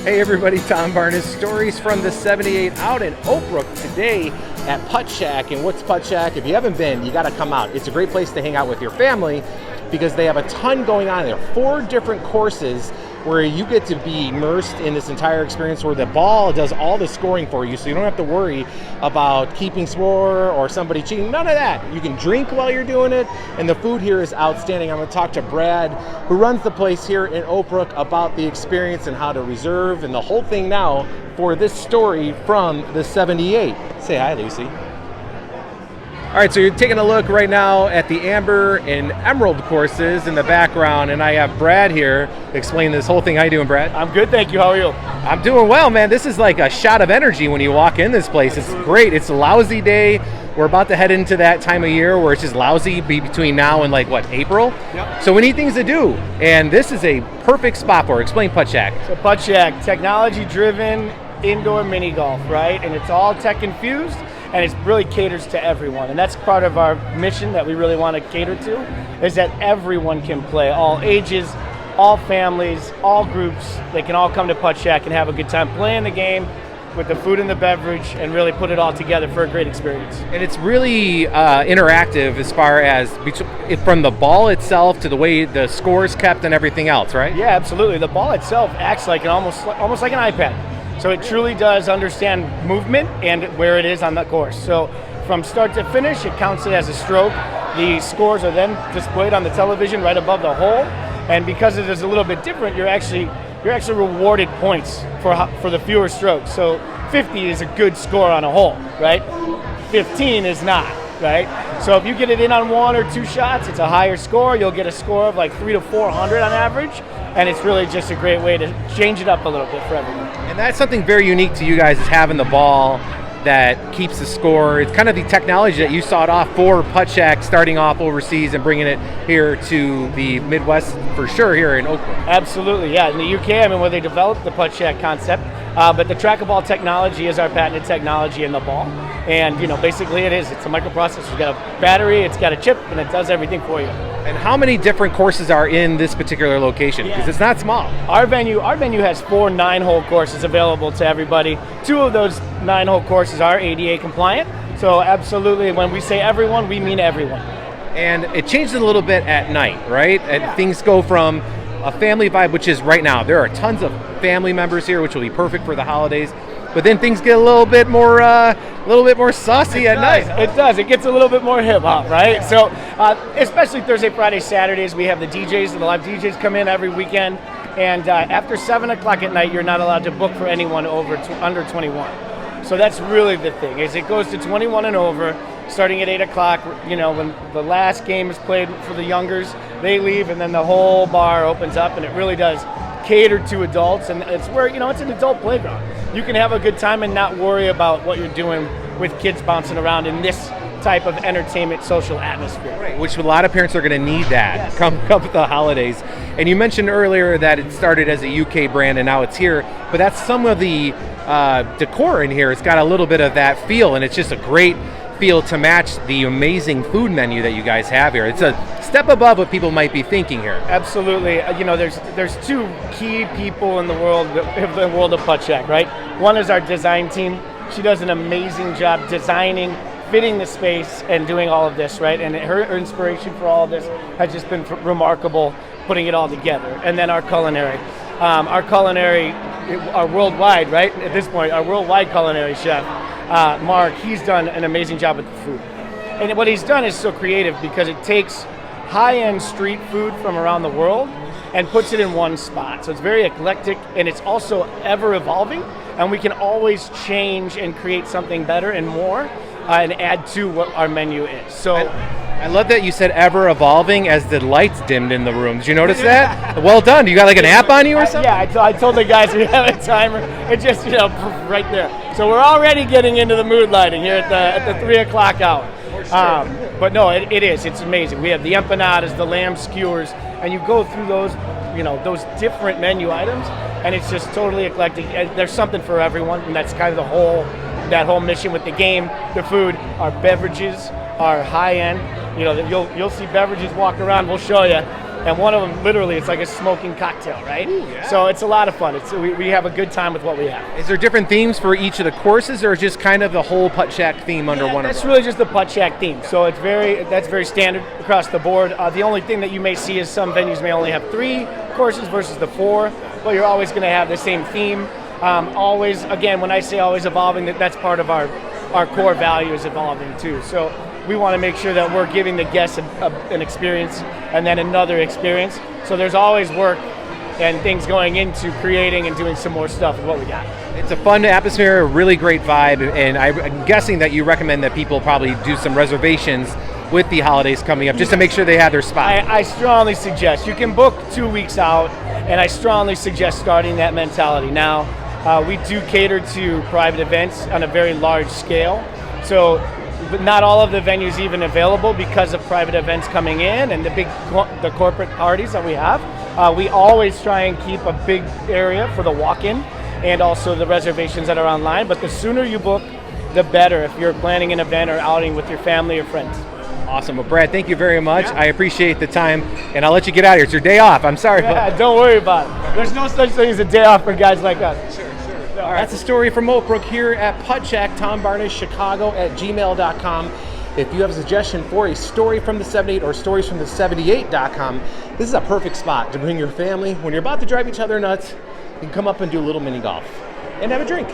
Hey everybody, Tom Barnes, Stories from the 78 out in Oak Brooke today at Puttshack. And what's Puttshack? If you haven't been, you gotta come out. It's a great place to hang out with your family because they have a ton going on. There are 4 different courses where you get to be immersed in this entire experience where the ball does all the scoring for you, so you don't have to worry about keeping score or somebody cheating. None of that. You can drink while you're doing it, and the food here is outstanding. I'm going to talk to Brad, who runs the place here in Oak Brooke, about the experience and how to reserve and the whole thing now for this story from the 78. Say hi, Lucy. All right, so you're taking a look right now at the Amber and Emerald courses in the background, and I have Brad here explain this whole thing. How you doing, Brad? I'm good, thank you. How are you? I'm doing well, man. This is like a shot of energy when you walk in this place. It's great. It's a lousy day. We're about to head into that time of year where it's just lousy between now and April? Yep. So we need things to do, and this is a perfect spot for it. Explain Puttshack. So Puttshack, technology-driven indoor mini golf, right? And it's all tech-infused, and it really caters to everyone. And that's part of our mission that we really want to cater to, is that everyone can play, all ages, all families, all groups. They can all come to Puttshack and have a good time playing the game with the food and the beverage and really put it all together for a great experience. And it's really interactive as far as from the ball itself to the way the score is kept and everything else, right? Yeah, absolutely. The ball itself acts like almost like an iPad. So it truly does understand movement and where it is on the course. So from start to finish, it counts it as a stroke. The scores are then displayed on the television right above the hole. And because it is a little bit different, you're actually rewarded points for the fewer strokes. So 50 is a good score on a hole, right? 15 is not, right? So if you get it in on 1 or 2 shots, it's a higher score. You'll get a score of like 300 to 400 on average. And it's really just a great way to change it up a little bit for everyone. And that's something very unique to you guys, is having the ball that keeps the score. It's kind of the technology that you sought off for Puttshack, starting off overseas and bringing it here to the Midwest for sure here in Oak Brooke. Absolutely, yeah. In the UK, where they developed the Puttshack concept, but the trackable technology is our patented technology in the ball. And basically it's a microprocessor. It's got a battery, it's got a chip, and it does everything for you. And how many different courses are in this particular location? Because it's not small. Our venue has 4 9-hole courses available to everybody. 2 of those 9-hole courses are ADA compliant. So absolutely, when we say everyone, we mean everyone. And it changes a little bit at night, right? And things go from a family vibe, which is right now. There are tons of family members here, which will be perfect for the holidays. But then things get a little bit more saucy at night. It does. It gets a little bit more hip hop, right? So, especially Thursday, Friday, Saturdays, we have the DJs and the live DJs come in every weekend. And after 7 o'clock at night, you're not allowed to book for anyone under 21. So that's really the thing. Is it goes to 21 and over, starting at 8 o'clock. When the last game is played for the youngers, they leave, and then the whole bar opens up, and it really does cater to adults, and it's where it's an adult playground. You can have a good time and not worry about what you're doing with kids bouncing around in this type of entertainment social atmosphere. Right, which a lot of parents are going to need that come with the holidays. And you mentioned earlier that it started as a UK brand and now it's here, but that's some of the decor in here. It's got a little bit of that feel, and it's just a great feel to match the amazing food menu that you guys have here. It's a step above what people might be thinking here. Absolutely. There's 2 key people in the world of Puttshack, right? One is our design team. She does an amazing job designing, fitting the space, and doing all of this, right? And her inspiration for all of this has just been remarkable, putting it all together. And then our culinary. Our worldwide, right? At this point, our worldwide culinary chef, Mark, he's done an amazing job with the food. And what he's done is so creative because it takes high-end street food from around the world and puts it in one spot. So it's very eclectic, and it's also ever evolving, and we can always change and create something better and more and add to what our menu is. So I love that you said ever evolving as the lights dimmed in the room. Did you notice that? Well done. Do you got like an app on you or something? I told the guys we have a timer. It just right there. So we're already getting into the mood lighting here at the 3 o'clock hour. But no, it is. It's amazing. We have the empanadas, the lamb skewers, and you go through those different menu items, and it's just totally eclectic. There's something for everyone, and that's kind of that whole mission with the game, the food, our beverages, our high end. You'll see beverages walk around. We'll show you. and one of them literally it's like a smoking cocktail, right? Ooh, yeah. So it's a lot of fun. We have a good time with what we have. Is there different themes for each of the courses, or just kind of the whole Puttshack theme under one That's umbrella? really just the Puttshack theme. So that's very standard across the board. The only thing that you may see is some venues may only have 3 courses versus the 4, but you're always going to have the same theme. Always, again, when I say always evolving, that's part of our core value is evolving too. So we want to make sure that we're giving the guests an experience and then another experience. So there's always work and things going into creating and doing some more stuff with what we got. It's a fun atmosphere, a really great vibe, and I'm guessing that you recommend that people probably do some reservations with the holidays coming up, just to make sure they have their spot. I strongly suggest, you can book 2 weeks out, and I strongly suggest starting that mentality now. We do cater to private events on a very large scale, so but not all of the venues even available because of private events coming in and the corporate parties that we have. We always try and keep a big area for the walk-in and also the reservations that are online, but the sooner you book, the better if you're planning an event or outing with your family or friends. Awesome. Well, Brad, thank you very much. I appreciate the time, and I'll let you get out of here. It's your day off. I'm sorry. Don't worry about it. There's no such thing as a day off for guys like us. Sure. All right. That's a story from Oak Brooke here at Puttshack. Tom Barnes, Chicago @gmail.com. If you have a suggestion for a story from the 78 or stories from the 78.com, this is a perfect spot to bring your family. When you're about to drive each other nuts, you can come up and do a little mini golf and have a drink.